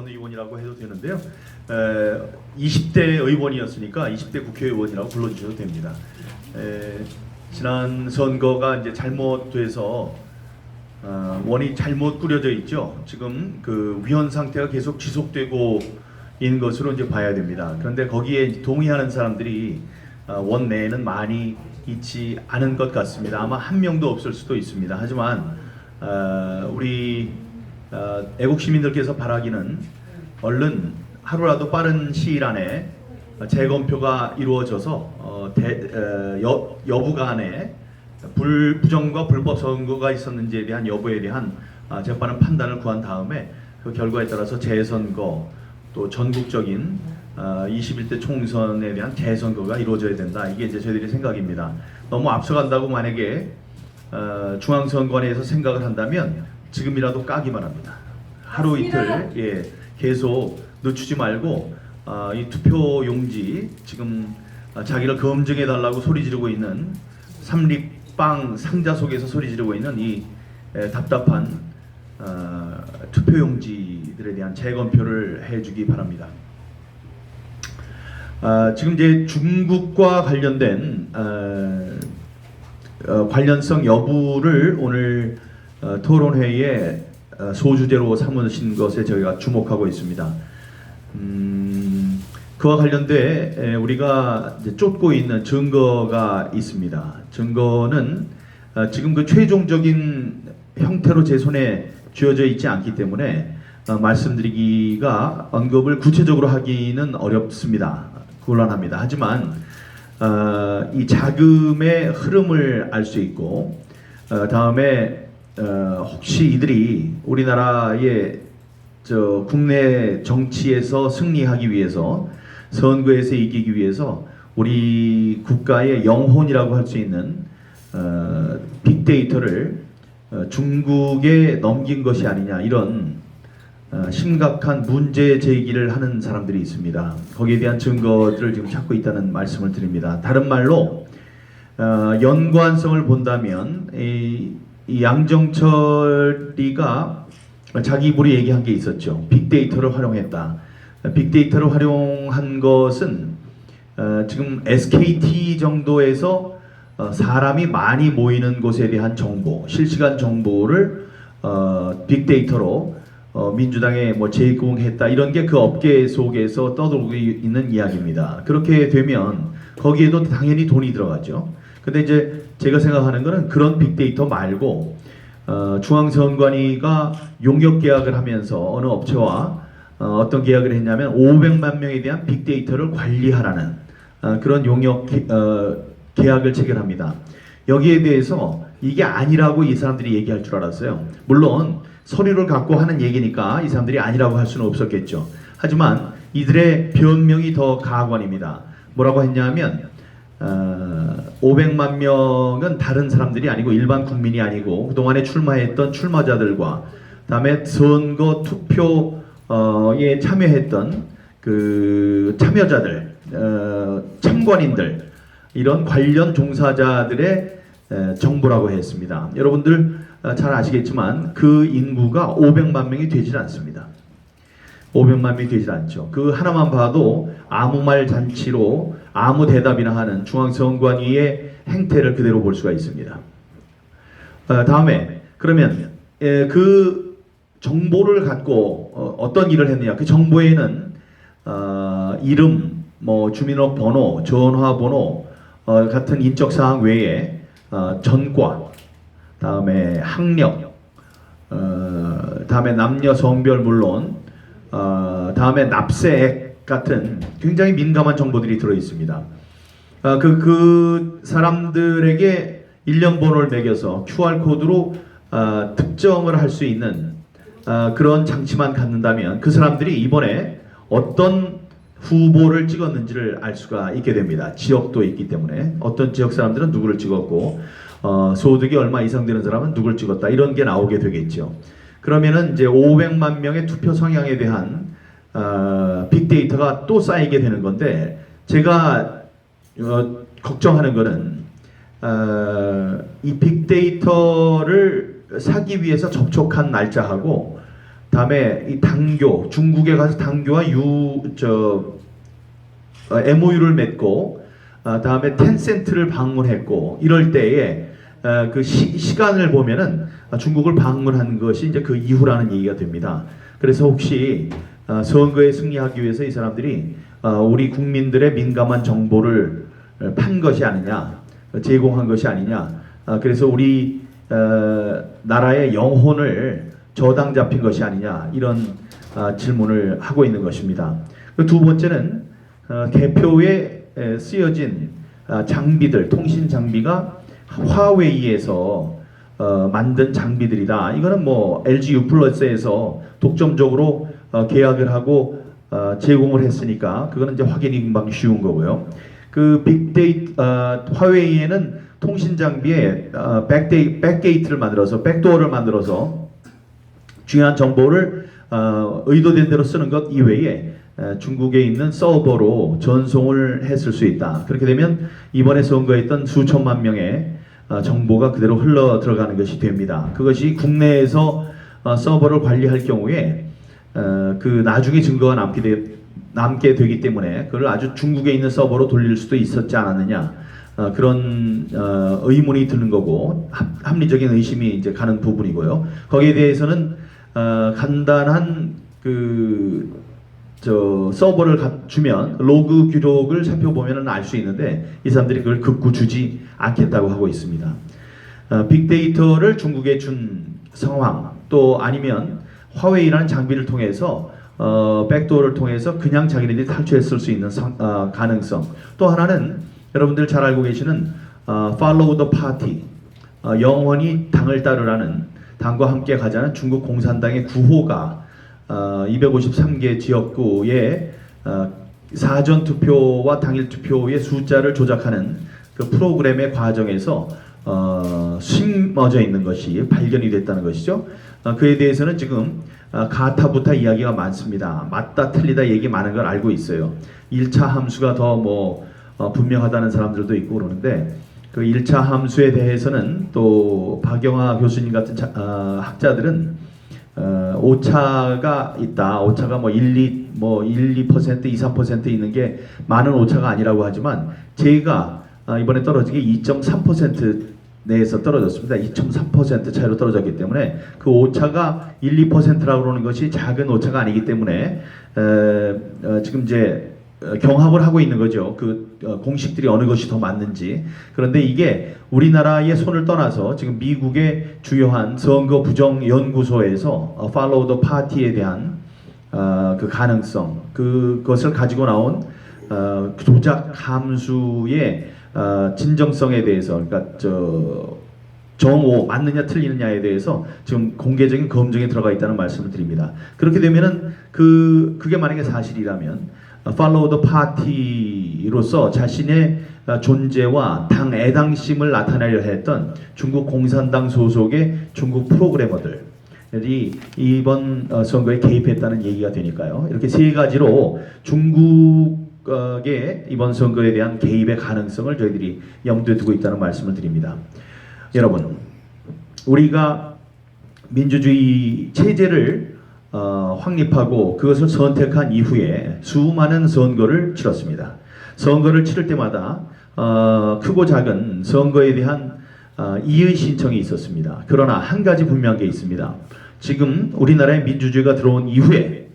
전 의원이라고 해도 되는데요. 20대 의원이었으니까 20대 국회의원이라고 불러주셔도 됩니다. 지난 선거가 이제 잘못돼서 원이 잘못 꾸려져 있죠. 지금 그 위헌 상태가 계속 지속되고 있는 것으로 이제 봐야 됩니다. 그런데 거기에 동의하는 사람들이 원 내에는 많이 있지 않은 것 같습니다. 아마 한 명도 없을 수도 있습니다. 하지만 우리 애국 시민들께서 바라기는 얼른 하루라도 빠른 시일 안에 재검표가 이루어져서 여부간에 부정과 불법 선거가 있었는지에 대한 여부에 대한 재판은 판단을 구한 다음에 그 결과에 따라서 재선거 또 전국적인 21대 총선에 대한 재선거가 이루어져야 된다. 이게 이제 저희들의 생각입니다. 너무 앞서간다고 만약에 중앙선관위에서 생각을 한다면 지금이라도 까기만 합니다. 하루 이틀 계속 늦추지 말고 이 투표 용지 지금 자기를 검증해 달라고 소리 지르고 있는 삼립빵 상자 속에서 소리 지르고 있는 이 답답한 투표 용지들에 대한 재검표를 해주기 바랍니다. 지금 이제 중국과 관련된 관련성 여부를 오늘 토론회의에 소주제로 삼으신 것에 저희가 주목하고 있습니다. 그와 관련돼 우리가 이제 쫓고 있는 증거가 있습니다. 증거는 지금 그 최종적인 형태로 제 손에 쥐어져 있지 않기 때문에 말씀드리기가 언급을 구체적으로 하기는 어렵습니다. 곤란합니다. 하지만 이 자금의 흐름을 알 수 있고 다음에 혹시 이들이 우리나라의 국내 정치에서 승리하기 위해서 선거에서 이기기 위해서 우리 국가의 영혼이라고 할 수 있는 빅데이터를 중국에 넘긴 것이 아니냐 이런 심각한 문제 제기를 하는 사람들이 있습니다. 거기에 대한 증거들을 지금 찾고 있다는 말씀을 드립니다. 다른 말로 연관성을 본다면 이 양정철이가 자기 입으로 얘기한 게 있었죠. 빅데이터를 활용했다. 빅데이터를 활용한 것은 지금 SKT 정도에서 사람이 많이 모이는 곳에 대한 정보, 실시간 정보를 빅데이터로 민주당에 뭐 제공했다 이런 게 그 업계 속에서 떠돌고 있는 이야기입니다. 그렇게 되면 거기에도 당연히 돈이 들어가죠. 근데 이제 제가 생각하는 거는 그런 빅데이터 말고 중앙선관위가 용역 계약을 하면서 어느 업체와 어떤 계약을 했냐면 500만 명에 대한 빅데이터를 관리하라는 그런 용역 계약을 체결합니다. 여기에 대해서 이게 아니라고 이 사람들이 얘기할 줄 알았어요. 물론 서류를 갖고 하는 얘기니까 이 사람들이 아니라고 할 수는 없었겠죠. 하지만 이들의 변명이 더 가관입니다. 뭐라고 했냐면 500만 명은 다른 사람들이 아니고 일반 국민이 아니고 그동안에 출마했던 출마자들과 다음에 선거 투표에 참여했던 그 참여자들, 참관인들 이런 관련 종사자들의 정보라고 했습니다. 여러분들 잘 아시겠지만 그 인구가 500만 명이 되질 않습니다. 500만 명이 되질 않죠. 그 하나만 봐도 아무 말 잔치로 아무 대답이나 하는 중앙선관위의 행태를 그대로 볼 수가 있습니다. 다음에 그러면 그 정보를 갖고 어떤 일을 했느냐? 그 정보에는 이름, 뭐 주민등록번호, 전화번호 같은 인적 사항 외에 전과, 다음에 학력, 다음에 남녀 성별 물론, 다음에 납세액 같은 굉장히 민감한 정보들이 들어 있습니다. 그 사람들에게 일련번호를 매겨서 QR 코드로 특정을 할 수 있는 그런 장치만 갖는다면 그 사람들이 이번에 어떤 후보를 찍었는지를 알 수가 있게 됩니다. 지역도 있기 때문에 어떤 지역 사람들은 누구를 찍었고 소득이 얼마 이상 되는 사람은 누구를 찍었다 이런 게 나오게 되겠죠. 그러면은 이제 500만 명의 투표 성향에 대한 빅데이터가 또 쌓이게 되는 건데 제가 걱정하는 거는 이 빅데이터를 사기 위해서 접촉한 날짜하고 다음에 이 당교, 중국에 가서 당교와 MOU를 맺고, 다음에 텐센트를 방문했고, 이럴 때에 그 시간을 보면은 중국을 방문한 것이 이제 그 이후라는 얘기가 됩니다. 그래서 혹시 선거에 승리하기 위해서 이 사람들이 우리 국민들의 민감한 정보를 판 것이 아니냐, 제공한 것이 아니냐, 그래서 우리 나라의 영혼을 저당 잡힌 것이 아니냐, 이런 질문을 하고 있는 것입니다. 두 번째는 개표에 쓰여진 장비들, 통신 장비가 화웨이에서 만든 장비들이다. 이거는 뭐 LG U+에서 독점적으로 계약을 하고 제공을 했으니까 그거는 이제 확인이 금방 쉬운 거고요. 그 빅데이터 화웨이에는 통신 장비에 백게이트를 만들어서 백도어를 만들어서 중요한 정보를 의도된 대로 쓰는 것 이외에 중국에 있는 서버로 전송을 했을 수 있다. 그렇게 되면 이번에 선거했던 수천만 명의 정보가 그대로 흘러 들어가는 것이 됩니다. 그것이 국내에서 서버를 관리할 경우에 그 나중에 증거가 남게 되기 때문에 그걸 아주 중국에 있는 서버로 돌릴 수도 있었지 않았느냐, 그런 의문이 드는 거고, 합리적인 의심이 이제 가는 부분이고요. 거기에 대해서는 간단한 서버를 주면 로그 기록을 살펴보면 알 수 있는데 이 사람들이 그걸 극구 주지 않겠다고 하고 있습니다. 빅데이터를 중국에 준 상황, 또 아니면 화웨이라는 장비를 통해서 백도어를 통해서 그냥 자기네들이 탈취했을 수 있는 가능성, 또 하나는 여러분들 잘 알고 계시는 Follow the Party, 영원히 당을 따르라는, 당과 함께 가자는 중국 공산당의 구호가 253개 지역구의 사전 투표와 당일 투표의 숫자를 조작하는 그 프로그램의 과정에서 심어져 있는 것이 발견이 됐다는 것이죠. 그에 대해서는 지금 가타부타 이야기가 많습니다. 맞다 틀리다 얘기 많은 걸 알고 있어요. 1차 함수가 더 분명하다는 사람들도 있고 그러는데, 그 1차 함수에 대해서는 또 박영하 교수님 같은 학자들은 오차가 있다. 오차가 1, 2%, 2, 3% 있는 게 많은 오차가 아니라고 하지만 제가 이번에 떨어지게 2.3% 내에서 떨어졌습니다. 2.3% 차이로 떨어졌기 때문에 그 오차가 1, 2%라고 그러는 것이 작은 오차가 아니기 때문에 지금 이제 경합을 하고 있는 거죠. 그 공식들이 어느 것이 더 맞는지. 그런데 이게 우리나라의 손을 떠나서 지금 미국의 주요한 선거 부정 연구소에서 Follow the Party에 대한 그 가능성, 그것을 가지고 나온 조작 함수의 진정성에 대해서, 그러니까 정오 맞느냐 틀리느냐에 대해서 지금 공개적인 검증에 들어가 있다는 말씀을 드립니다. 그렇게 되면은 그게 만약에 사실이라면 Follow the Party로서 자신의 존재와 당 애당심을 나타내려 했던 중국 공산당 소속의 중국 프로그래머들이 이번 선거에 개입했다는 얘기가 되니까요. 이렇게 세 가지로 중국의 이번 선거에 대한 개입의 가능성을 저희들이 염두에 두고 있다는 말씀을 드립니다. 여러분, 우리가 민주주의 체제를 확립하고 그것을 선택한 이후에 수많은 선거를 치렀습니다. 선거를 치를 때마다 크고 작은 선거에 대한 이의 신청이 있었습니다. 그러나 한 가지 분명한 게 있습니다. 지금 우리나라에 민주주의가 들어온 이후에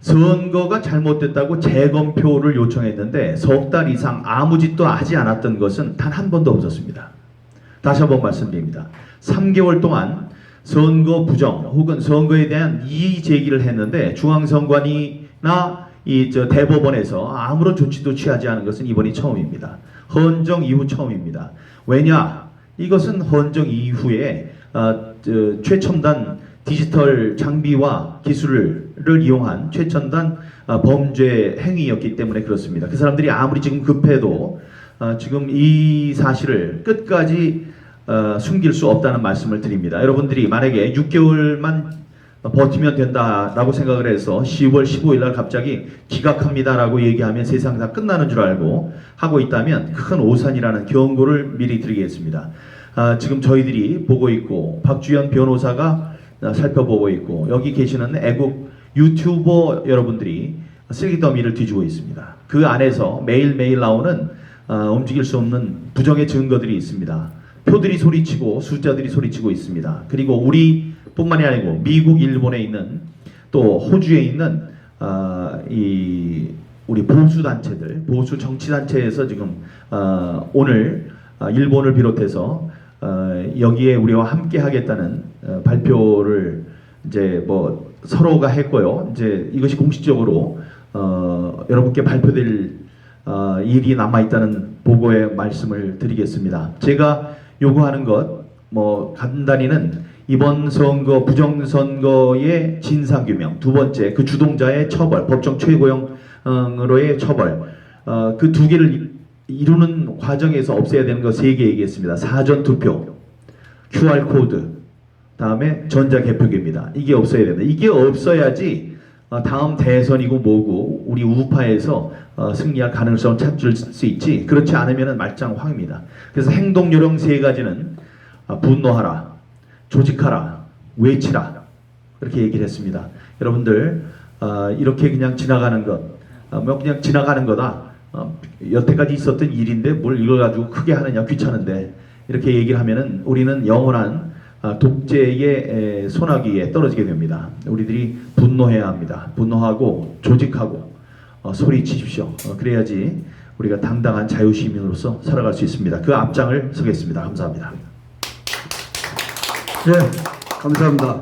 선거가 잘못됐다고 재검표를 요청했는데 석 달 이상 아무 짓도 하지 않았던 것은 단 한 번도 없었습니다. 다시 한번 말씀드립니다. 3개월 동안 선거 부정 혹은 선거에 대한 이의 제기를 했는데 중앙선관위나 대법원에서 아무런 조치도 취하지 않은 것은 이번이 처음입니다. 헌정 이후 처음입니다. 왜냐? 이것은 헌정 이후에 최첨단 디지털 장비와 기술을 이용한 최첨단 범죄 행위였기 때문에 그렇습니다. 그 사람들이 아무리 지금 급해도 지금 이 사실을 끝까지 숨길 수 없다는 말씀을 드립니다. 여러분들이 만약에 6개월만 버티면 된다라고 생각을 해서 10월 15일 날 갑자기 기각합니다라고 얘기하면 세상 다 끝나는 줄 알고 하고 있다면 큰 오산이라는 경고를 미리 드리겠습니다. 지금 저희들이 보고 있고 박주현 변호사가 살펴보고 있고, 여기 계시는 애국 유튜버 여러분들이 쓰레기 더미를 뒤지고 있습니다. 그 안에서 매일매일 나오는 움직일 수 없는 부정의 증거들이 있습니다. 표들이 소리치고 숫자들이 소리치고 있습니다. 그리고 우리뿐만이 아니고 미국, 일본에 있는 또 호주에 있는 이 우리 보수 단체들, 보수 정치 단체에서 지금 오늘 일본을 비롯해서 여기에 우리와 함께 하겠다는 발표를 이제 뭐 서로가 했고요. 이제 이것이 공식적으로 여러분께 발표될 일이 남아 있다는 보고의 말씀을 드리겠습니다. 제가 요구하는 것 뭐 간단히는 이번 선거 부정선거의 진상규명, 두 번째 그 주동자의 처벌, 법정 최고형으로의 처벌, 그 두 개를 이루는 과정에서 없애야 되는 거 세 개 얘기했습니다. 사전투표, QR코드, 다음에 전자개표기입니다. 이게 없어야 된다. 이게 없어야지 다음 대선이고 뭐고 우리 우파에서 승리할 가능성을 찾을 수 있지, 그렇지 않으면 말짱황입니다. 그래서 행동요령 세 가지는 분노하라, 조직하라, 외치라, 이렇게 얘기를 했습니다. 여러분들 이렇게 그냥 지나가는 것, 뭐 그냥 지나가는 거다, 여태까지 있었던 일인데 뭘 이걸 가지고 크게 하느냐, 귀찮은데, 이렇게 얘기를 하면은 우리는 영원한 독재의 소나기에 떨어지게 됩니다. 우리들이 분노해야 합니다. 분노하고 조직하고 소리치십시오. 그래야지 우리가 당당한 자유시민으로서 살아갈 수 있습니다. 그 앞장을 서겠습니다. 감사합니다. 네, 감사합니다.